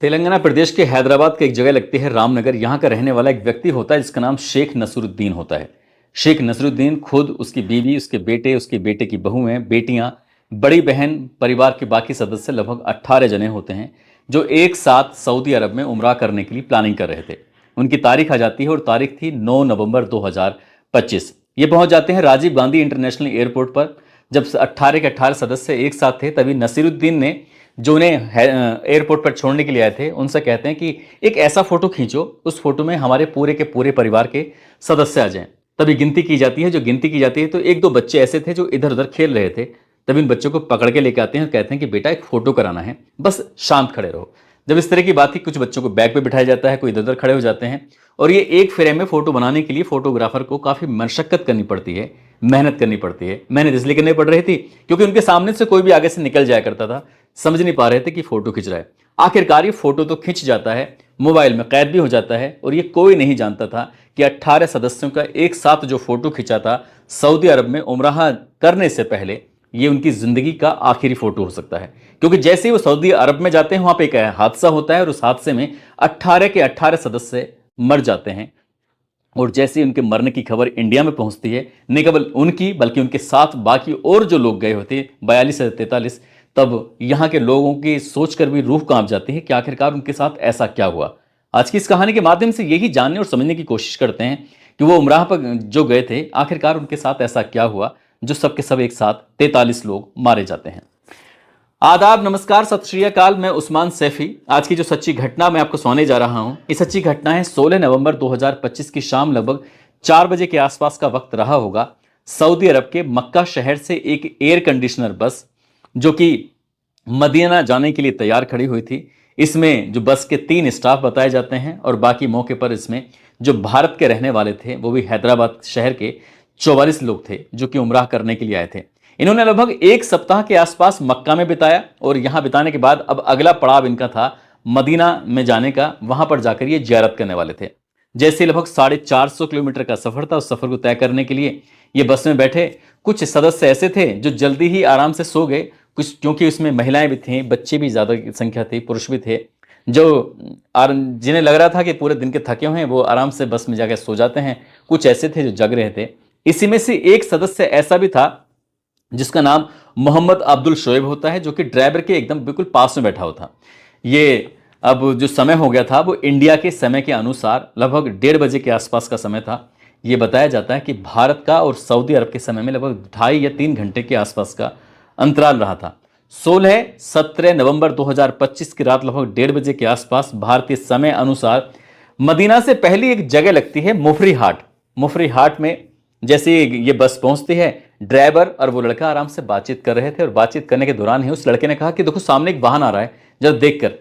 तेलंगाना प्रदेश के हैदराबाद की एक जगह लगती है रामनगर। यहाँ का रहने वाला एक व्यक्ति होता है जिसका नाम शेख नसरुद्दीन होता है। शेख नसरुद्दीन खुद, उसकी बीवी, उसके बेटे, उसके बेटे की बहुएं, बेटियां, बड़ी बहन, परिवार के बाकी सदस्य लगभग 18 जने होते हैं जो एक साथ सऊदी अरब में उम्रा करने के लिए प्लानिंग कर रहे थे। उनकी तारीख आ जाती है और तारीख थी 9 नवंबर 2025। ये पहुंच जाते हैं राजीव गांधी इंटरनेशनल एयरपोर्ट पर। जब 18 के 18 सदस्य एक साथ थे तभी नसीरुद्दीन ने, जो उन्हें एयरपोर्ट पर छोड़ने के लिए आए थे, उनसे कहते हैं कि एक ऐसा फोटो खींचो, उस फोटो में हमारे पूरे के पूरे परिवार के सदस्य आ जाएं। तभी गिनती की जाती है। जो गिनती की जाती है तो एक दो बच्चे ऐसे थे जो इधर उधर खेल रहे थे। तभी इन बच्चों को पकड़ के लेके आते हैं और कहते हैं कि बेटा एक फोटो कराना है, बस शांत खड़े रहो। जब इस तरह की बात थी, कुछ बच्चों को बैग पे बिठाया जाता है, कोई इधर उधर खड़े हो जाते हैं। और ये एक फ्रेम में फोटो बनाने के लिए फोटोग्राफर को काफी मशक्कत करनी पड़ती है, मेहनत करनी पड़ती है। मेहनत इसलिए करनी पड़ रही थी क्योंकि उनके सामने से कोई भी आगे से निकल जाया करता था, समझ नहीं पा रहे थे कि फोटो खिंच रहा है। आखिरकार ये फोटो तो खिंच जाता है, मोबाइल में कैद भी हो जाता है। और ये कोई नहीं जानता था कि 18 सदस्यों का एक साथ जो फोटो खिंचा था सऊदी अरब में उम्राह करने से पहले, ये उनकी जिंदगी का आखिरी फोटो हो सकता है। क्योंकि जैसे ही वो सऊदी अरब में जाते हैं वहां पे एक हादसा होता है और उस हादसे में 18 के 18 सदस्य मर जाते हैं। और जैसे ही उनके मरने की खबर इंडिया में पहुंचती है, न केवल उनकी बल्कि उनके साथ बाकी और जो लोग गए होते 42 से 43, तब यहाँ के लोगों की सोचकर भी रूह कांप जाती है कि आखिरकार उनके साथ ऐसा क्या हुआ। आज की इस कहानी के माध्यम से यही जानने और समझने की कोशिश करते हैं कि वो उमराह पर जो गए थे, आखिरकार उनके साथ ऐसा क्या हुआ जो सबके सब एक साथ 43 लोग मारे जाते हैं। आदाब, नमस्कार, सत श्री अकाल। मैं उस्मान सैफी। आज की जो सच्ची घटना मैं आपको सुनाने जा रहा हूं, ये सच्ची घटना है 16 नवंबर 2025 की शाम लगभग 4 बजे के आसपास का वक्त रहा होगा। सऊदी अरब के मक्का शहर से एक एयर कंडीशनर बस, जो कि मदीना जाने के लिए तैयार खड़ी हुई थी। इसमें जो बस के 3 स्टाफ बताए जाते हैं और बाकी मौके पर इसमें जो भारत के रहने वाले थे, वो भी हैदराबाद शहर के 44 लोग थे जो कि उम्राह करने के लिए आए थे। इन्होंने लगभग एक सप्ताह के आसपास मक्का में बिताया और यहां बिताने के बाद अब अगला पड़ाव इनका था मदीना में जाने का। वहां पर जाकर ये जियारत करने वाले थे। जैसे लगभग 450 किलोमीटर का सफर था, उस सफर को तय करने के लिए ये बस में बैठे। कुछ सदस्य ऐसे थे जो जल्दी ही आराम से सो गए, कुछ क्योंकि उसमें महिलाएं भी थीं, बच्चे भी ज्यादा संख्या थी, पुरुष भी थे, जो जिन्हें लग रहा था कि पूरे दिन के थके हुए हैं, वो आराम से बस में जाकर सो जाते हैं। कुछ ऐसे थे जो जग रहे थे। इसी में से एक सदस्य ऐसा भी था जिसका नाम मोहम्मद अब्दुल शोएब होता है, जो कि ड्राइवर के एकदम बिल्कुल पास में बैठा होता। ये अब जो समय हो गया था वो इंडिया के समय के अनुसार लगभग 1:30 बजे के आसपास का समय था। ये बताया जाता है कि भारत का और सऊदी अरब के समय में लगभग 2.5 या 3 घंटे के आसपास का अंतराल रहा था। 17 नवंबर 2025 की रात लगभग 1:30 बजे के आसपास भारतीय समय अनुसार मदीना से पहली एक जगह लगती है मुफरी हाट। मुफरी हाट में जैसे ये बस पहुंचती है, ड्राइवर और वो लड़का आराम से बातचीत कर रहे थे और बातचीत करने के दौरान ही उस लड़के ने कहा कि देखो सामने एक वाहन आ रहा है, जरा देख कर।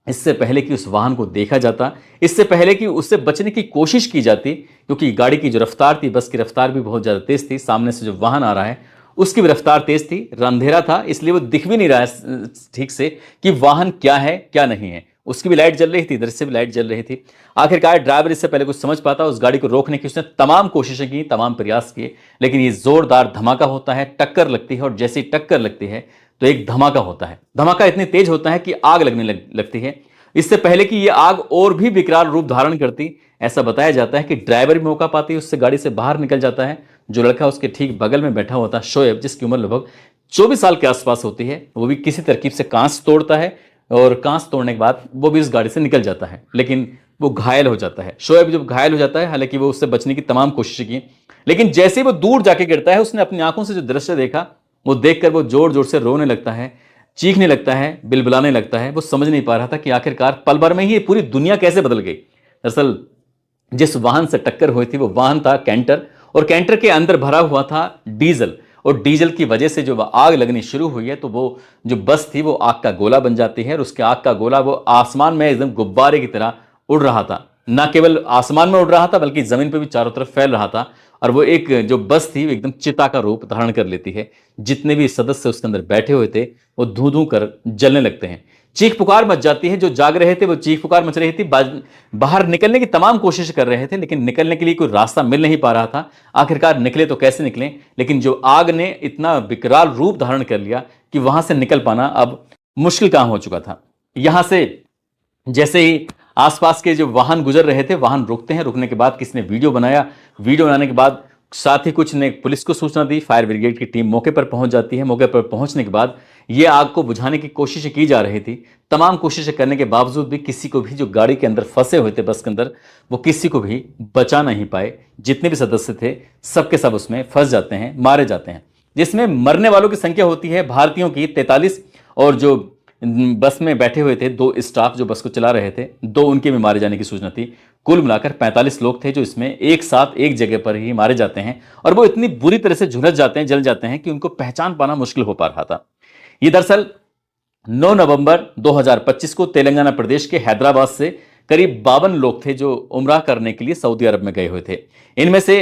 इससे पहले कि उस वाहन को देखा जाता, इससे पहले कि उससे बचने की कोशिश की जाती, क्योंकि गाड़ी की जो रफ्तार थी, बस की रफ्तार भी बहुत ज़्यादा तेज थी, सामने से जो वाहन आ रहा है उसकी भी रफ्तार तेज थी, अंधेरा था, इसलिए वो दिख भी नहीं रहा है ठीक से कि वाहन क्या है क्या नहीं है। उसकी भी लाइट जल रही थी, इधर से भी लाइट जल रही थी। आखिरकार ड्राइवर इससे पहले कुछ समझ पाता, उस गाड़ी को रोकने की उसने तमाम कोशिशें की, तमाम प्रयास किए, लेकिन ये जोरदार धमाका होता है, टक्कर लगती है। और जैसे ही टक्कर लगती है तो एक धमाका होता है। धमाका इतनी तेज होता है कि आग लगने लगती है। इससे पहले कि ये आग और भी विकराल रूप धारण करती, ऐसा बताया जाता है कि ड्राइवर भी मौका पाती उससे गाड़ी से बाहर निकल जाता है। जो लड़का उसके ठीक बगल में बैठा हुआ था, शोएब, जिसकी उम्र लगभग 24 साल के आसपास होती है, वो भी किसी तरकीब से कांच तोड़ता है और कांच तोड़ने के बाद वो भी इस गाड़ी से निकल जाता है, लेकिन वो घायल हो जाता है। शोएब जब घायल हो जाता है, हालांकि वो उससे बचने की तमाम कोशिशें की, लेकिन जैसे ही वो दूर जाके गिरता है, उसने अपनी आंखों से जो दृश्य देखा, वो देखकर वो जोर जोर से रोने लगता है, चीखने लगता है, बिलबिलाने लगता है। वो समझ नहीं पा रहा था कि आखिरकार पल भर में ही ये पूरी दुनिया कैसे बदल गई। दरअसल जिस वाहन से टक्कर हुई थी वो वाहन था कैंटर, और कैंटर के अंदर भरा हुआ था डीजल। और डीजल की वजह से जो आग लगनी शुरू हुई है, तो वो जो बस थी वो आग का गोला बन जाती है। और उसके आग का गोला वो आसमान में एकदम गुब्बारे की तरह उड़ रहा था। न केवल आसमान में उड़ रहा था बल्कि जमीन पर भी चारों तरफ फैल रहा था। और वो एक जो बस थी वो एकदम चिता का रूप धारण कर लेती है। जितने भी सदस्य उसके अंदर बैठे हुए थे वो धू धू कर जलने लगते हैं। चीख पुकार मच जाती है। जो जाग रहे थे वो चीख पुकार मच रही थी, बाहर निकलने की तमाम कोशिश कर रहे थे, लेकिन निकलने के लिए कोई रास्ता मिल नहीं पा रहा था। आखिरकार निकले तो कैसे निकले, लेकिन जो आग ने इतना विकराल रूप धारण कर लिया कि वहां से निकल पाना अब मुश्किल काम हो चुका था। यहां से जैसे ही आसपास के जो वाहन गुजर रहे थे, वाहन रुकते हैं, रुकने के बाद किसी ने वीडियो बनाया, वीडियो बनाने के बाद साथ ही कुछ ने पुलिस को सूचना दी, फायर ब्रिगेड की टीम मौके पर पहुंच जाती है। मौके पर पहुंचने के बाद ये आग को बुझाने की कोशिशें की जा रही थी। तमाम कोशिशें करने के बावजूद भी किसी को भी, जो गाड़ी के अंदर फंसे हुए थे बस के अंदर, वो किसी को भी बचा नहीं पाए। जितने भी सदस्य थे सबके सब उसमें फंस जाते हैं, मारे जाते हैं, जिसमें मरने वालों की संख्या होती है भारतीयों की 43, और जो बस में बैठे हुए थे 2 स्टाफ जो बस को चला रहे थे, 2 उनके भी मारे जाने की सूचना थी। कुल मिलाकर 45 लोग थे जो इसमें एक साथ एक जगह पर ही मारे जाते हैं, और वो इतनी बुरी तरह से झुलस जाते हैं, जल जाते हैं कि उनको पहचान पाना मुश्किल हो पा रहा था। ये दरअसल 9 नवंबर 2025 को तेलंगाना प्रदेश के हैदराबाद से करीब 52 लोग थे जो उम्रा करने के लिए सऊदी अरब में गए हुए थे। इनमें से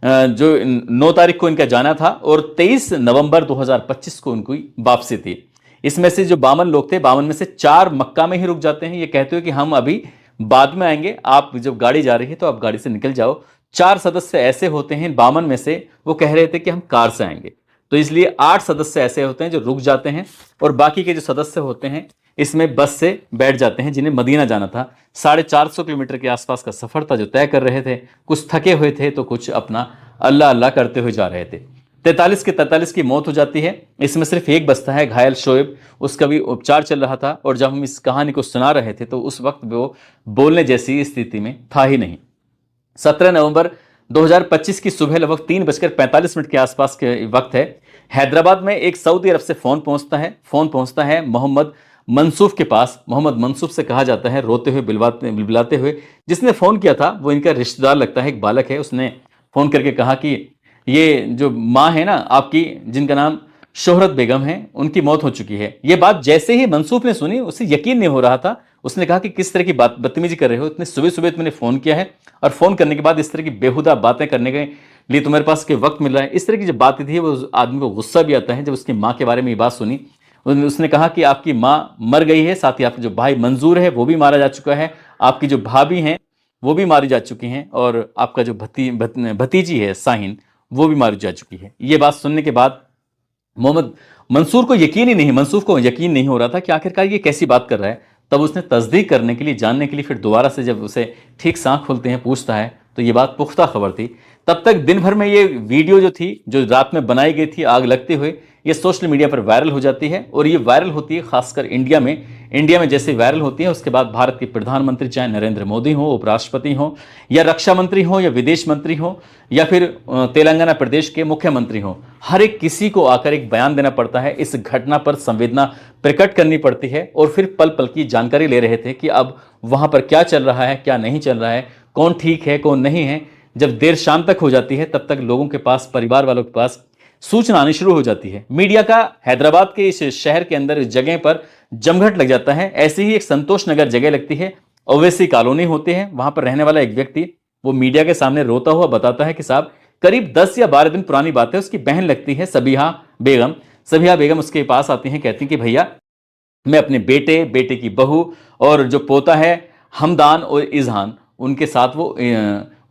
जो 9 तारीख को इनका जाना था और 23 नवंबर 2025 को उनकी वापसी थी। इसमें से जो 52 लोग थे, 52 में से 4 मक्का में ही रुक जाते हैं। ये कहते हो कि हम अभी बाद में आएंगे, आप जब गाड़ी जा रही है तो आप गाड़ी से निकल जाओ। 4 सदस्य ऐसे होते हैं 52 में से, वो कह रहे थे कि हम कार से आएंगे, तो इसलिए 8 सदस्य ऐसे होते हैं जो रुक जाते हैं, और बाकी के जो सदस्य होते हैं इसमें बस से बैठ जाते हैं, जिन्हें मदीना जाना था। 450 किलोमीटर के आसपास का सफर था जो तय कर रहे थे। कुछ थके हुए थे तो कुछ अपना अल्लाह अल्लाह करते हुए जा रहे थे। 43 के 43 की मौत हो जाती है। इसमें सिर्फ एक बचता है, घायल शोएब, उसका भी उपचार चल रहा था, और जब हम इस कहानी को सुना रहे थे तो उस वक्त वो बोलने जैसी स्थिति में था ही नहीं। 17 नवंबर 2025 की सुबह लगभग 3:45 के आसपास के वक्त है। हैदराबाद में एक सऊदी अरब से फोन पहुंचता है मोहम्मद मंसूफ के पास। मोहम्मद मंसूफ से कहा जाता है, रोते हुए बिलबिलाते हुए, जिसने फोन किया था वो इनका रिश्तेदार लगता है, एक बालक है। उसने फोन करके कहा कि ये जो माँ है ना आपकी, जिनका नाम शोहरत बेगम है, उनकी मौत हो चुकी है। ये बात जैसे ही मंसूफ ने सुनी, उसे यकीन नहीं हो रहा था। उसने कहा कि किस तरह की बात बदतमीजी कर रहे हो, इतने सुबह सुबह तुमने फोन किया है, और फोन करने के बाद इस तरह की बेहुदा बातें करने के लिए तुम्हारे पास के वक्त मिल रहा है। इस तरह की जो बातें थी, वो आदमी को गुस्सा भी आता है जब उसकी माँ के बारे में ये बात सुनी। उसने कहा कि आपकी माँ मर गई है, साथ ही आपका जो भाई मंजूर है वो भी मारा जा चुका है, आपकी जो भाभी हैं वो भी मारी जा चुकी हैं, और आपका जो भतीजी है साहिन, वो भी मारी जा चुकी है। ये बात सुनने के बाद मोहम्मद मंसूफ को यकीन नहीं हो रहा था कि आखिरकार ये कैसी बात कर रहा है। तब उसने तस्दीक करने के लिए, जानने के लिए, फिर दोबारा से जब उसे ठीक से आंख खोलते हैं, पूछता है, तो ये बात पुख्ता खबर थी। तब तक दिन भर में ये वीडियो जो थी, जो रात में बनाई गई थी आग लगते हुए, ये सोशल मीडिया पर वायरल हो जाती है, और ये वायरल होती है खासकर इंडिया में जैसे वायरल होती है, उसके बाद भारत के प्रधानमंत्री, चाहे नरेंद्र मोदी हो, उपराष्ट्रपति हो, या रक्षा मंत्री हो, या विदेश मंत्री हो, या फिर तेलंगाना प्रदेश के मुख्यमंत्री हो, हर एक किसी को आकर एक बयान देना पड़ता है, इस घटना पर संवेदना प्रकट करनी पड़ती है, और फिर पल पल की जानकारी ले रहे थे कि अब वहां पर क्या चल रहा है, क्या नहीं चल रहा है, कौन ठीक है, कौन नहीं है। जब देर शाम तक हो जाती है, तब तक लोगों के पास, परिवार वालों के पास सूचना आनी शुरू हो जाती है। मीडिया का हैदराबाद के इस शहर के अंदर, इस जगह पर जमघट लग जाता है। ऐसी ही एक संतोष नगर जगह लगती है, ओवैसी कॉलोनी होती है। वहां पर रहने वाला एक व्यक्ति, वो मीडिया के सामने रोता हुआ बताता है कि साहब, करीब 10 या 12 दिन पुरानी बात है, उसकी बहन लगती है सबिहा बेगम उसके पास आती हैं, कहती हैं कि भैया, मैं अपने बेटे की बहू और जो पोता है हमदान और इजहान, उनके साथ वो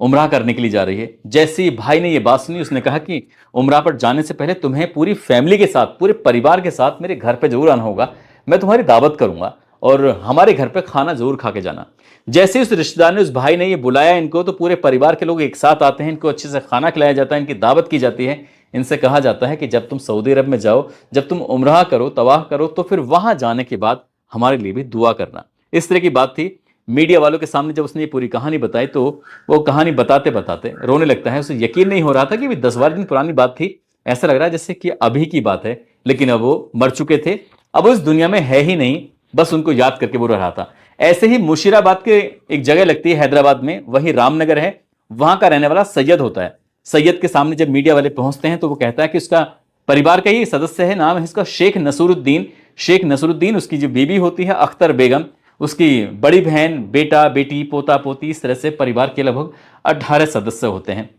उम्रा करने के लिए जा रही है। जैसे ही भाई ने ये बात सुनी, उसने कहा कि उम्रा पर जाने से पहले तुम्हें पूरी फैमिली के साथ, पूरे परिवार के साथ मेरे घर पे जरूर आना होगा, मैं तुम्हारी दावत करूंगा, और हमारे घर पे खाना जरूर खा के जाना। जैसे ही उस रिश्तेदार ने, उस भाई ने ये बुलाया इनको, तो पूरे परिवार के लोग एक साथ आते हैं, इनको अच्छे से खाना खिलाया जाता है, इनकी दावत की जाती है। इनसे कहा जाता है कि जब तुम सऊदी अरब में जाओ, जब तुम उम्रा करो, तवाफ करो, तो फिर वहां जाने के बाद हमारे लिए भी दुआ करना। इस तरह की बात थी। मीडिया वालों के सामने जब उसने ये पूरी कहानी बताई, तो वो कहानी बताते बताते रोने लगता है। उसे यकीन नहीं हो रहा था कि 10-12 दिन पुरानी बात थी, ऐसा लग रहा है जैसे कि अभी की बात है, लेकिन अब वो मर चुके थे, अब उस दुनिया में है ही नहीं, बस उनको याद करके वो रहा था। ऐसे ही मुशीराबाद के एक जगह लगती है हैदराबाद में, वही रामनगर है, वहां का रहने वाला सैयद होता है। सैयद के सामने जब मीडिया वाले पहुंचते हैं, तो वो कहता है कि उसका परिवार का ही सदस्य है, नाम है इसका शेख नसरुद्दीन। उसकी जो बीबी होती है अख्तर बेगम, उसकी बड़ी बहन, बेटा बेटी, पोता पोती, इस तरह से परिवार के लगभग 18 सदस्य होते हैं।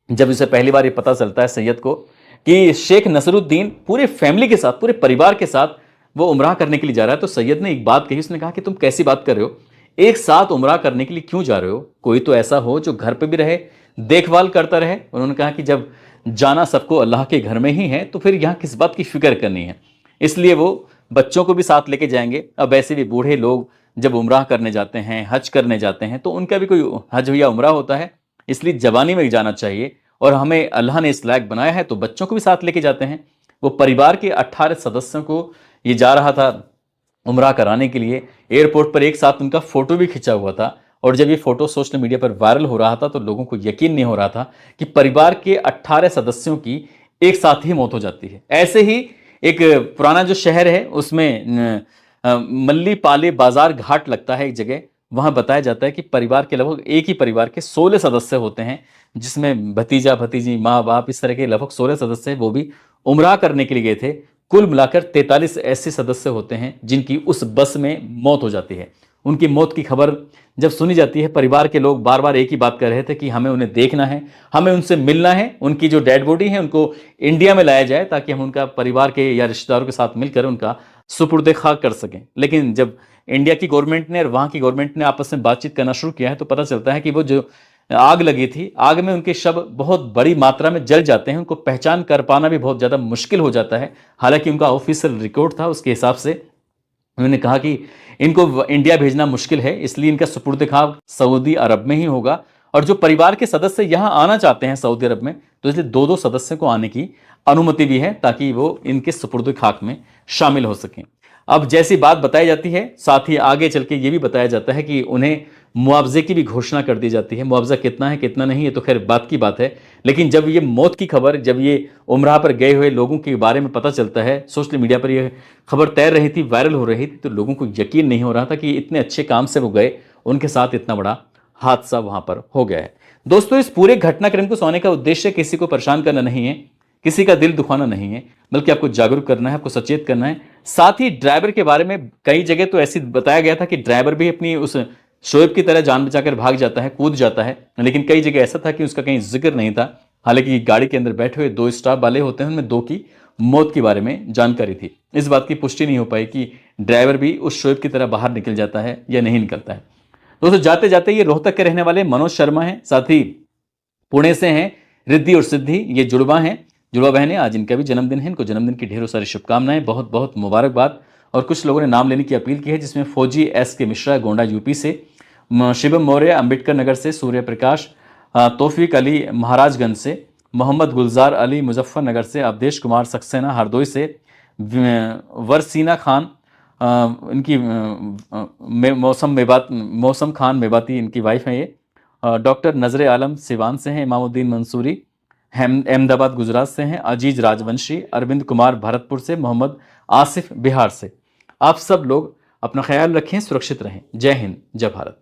जब उसे पहली बार ये पता चलता है सैयद को कि शेख नसरुद्दीन पूरे फैमिली के साथ, पूरे परिवार के साथ वो उम्रा करने के लिए जा रहा है, तो सैयद ने एक बात कही। उसने कहा कि तुम कैसी बात कर रहे हो, एक साथ उम्रा करने के लिए क्यों जा रहे हो, कोई तो ऐसा हो जो घर पे भी रहे, देखभाल करता रहे। उन्होंने कहा कि जब जाना सबको अल्लाह के घर में ही है, तो फिर यहाँ किस बात की फिक्र करनी है। इसलिए वो बच्चों को भी साथ लेके जाएंगे। अब ऐसे भी बूढ़े लोग जब उम्राह करने जाते हैं, हज करने जाते हैं, तो उनका भी कोई हज या उम्राह होता है, इसलिए जवानी में जाना चाहिए। और हमें अल्लाह ने इस लायक बनाया है तो बच्चों को भी साथ लेके जाते हैं। वो परिवार के 18 सदस्यों को ये जा रहा था उम्राह कराने के लिए। एयरपोर्ट पर एक साथ उनका फोटो भी खिंचा हुआ था, और जब ये फोटो सोशल मीडिया पर वायरल हो रहा था तो लोगों को यकीन नहीं हो रहा था कि परिवार के 18 सदस्यों की एक साथ ही मौत हो जाती है। ऐसे ही एक पुराना जो शहर है उसमें मल्ली पाले बाजार घाट लगता है एक जगह, वहां बताया जाता है कि परिवार के लगभग एक ही परिवार के 16 सदस्य होते हैं, जिसमें भतीजा भतीजी माँ बाप इस तरह के लगभग 16 सदस्य वो भी उम्राह करने के लिए गए थे। कुल मिलाकर 43 ऐसे सदस्य होते हैं जिनकी उस बस में मौत हो जाती है। उनकी मौत की खबर जब सुनी जाती है, परिवार के लोग बार बार एक ही बात कर रहे थे कि हमें उन्हें देखना है, हमें उनसे मिलना है, उनकी जो डेड बॉडी है उनको इंडिया में लाया जाए ताकि हम उनका परिवार के या रिश्तेदारों के साथ मिलकर उनका सुपुर्द खाक कर सकें। लेकिन जब इंडिया की गवर्नमेंट ने और वहां की गवर्नमेंट ने आपस में बातचीत करना शुरू किया है तो पता चलता है कि वो जो आग लगी थी, आग में उनके शव बहुत बड़ी मात्रा में जल जाते हैं, उनको पहचान कर पाना भी बहुत ज़्यादा मुश्किल हो जाता है। हालांकि उनका ऑफिशियल रिकॉर्ड था, उसके हिसाब से उन्होंने कहा कि इनको इंडिया भेजना मुश्किल है, इसलिए इनका सुपुर्द खाक सऊदी अरब में ही होगा। और जो परिवार के सदस्य यहाँ आना चाहते हैं सऊदी अरब में, तो इसलिए दो दो सदस्यों को आने की अनुमति भी है ताकि वो इनके सुपुर्द खाक में शामिल हो सकें। अब जैसी बात बताई जाती है, साथ ही आगे चल के ये भी बताया जाता है कि उन्हें मुआवजे की भी घोषणा कर दी जाती है। मुआवजा कितना है कितना नहीं है तो खैर बात की बात है, लेकिन जब ये मौत की खबर, जब ये उम्राह पर गए हुए लोगों के बारे में पता चलता है, सोशल मीडिया पर यह खबर तैर रही थी, वायरल हो रही थी, तो लोगों को यकीन नहीं हो रहा था कि इतने अच्छे काम से वो गए, उनके साथ इतना बड़ा हादसा वहां पर हो गया है। दोस्तों, इस पूरे घटनाक्रम को सुनाने का उद्देश्य किसी को परेशान करना नहीं है, किसी का दिल दुखाना नहीं है, बल्कि आपको जागरूक करना है, आपको सचेत करना है। साथ ही ड्राइवर के बारे में कई जगह तो ऐसी बताया गया था कि ड्राइवर भी अपनी उस शोएब की तरह जान बचाकर भाग जाता है, कूद जाता है, लेकिन कई जगह ऐसा था कि उसका कहीं जिक्र नहीं था। हालांकि गाड़ी के अंदर बैठे हुए दो स्टाफ वाले होते हैं, उनमें दो की मौत के बारे में जानकारी थी। इस बात की पुष्टि नहीं हो पाई कि ड्राइवर भी उस शोएब की तरह बाहर निकल जाता है या नहीं निकलता है। दोस्तों, जाते जाते ये रोहतक के रहने वाले मनोज शर्मा हैं, साथ ही पुणे से हैं रिद्धि और सिद्धि, ये जुड़वा हैं, जुड़वा बहनें। आज इनका भी जन्मदिन है, इनको जन्मदिन की ढेरों सारी शुभकामनाएं, बहुत बहुत मुबारकबाद। और कुछ लोगों ने नाम लेने की अपील की है, जिसमें फौजी एस के मिश्रा गोंडा यूपी से, शिवम मौर्य अंबेडकर नगर से, सूर्य प्रकाश तौफीक अली महाराजगंज से, मोहम्मद गुलजार अली मुजफ्फरनगर से, अवधेश कुमार सक्सेना हरदोई से, वरसीना खान इनकी मौसम खान मेवाती इनकी वाइफ है ये, डॉक्टर नजर आलम सिवान से हैं, इमामुद्दीन मंसूरी अहमदाबाद गुजरात से हैं, अजीज राजवंशी, अरविंद कुमार भरतपुर से, मोहम्मद आसिफ बिहार से। आप सब लोग अपना ख्याल रखें, सुरक्षित रहें। जय हिंद, जय भारत।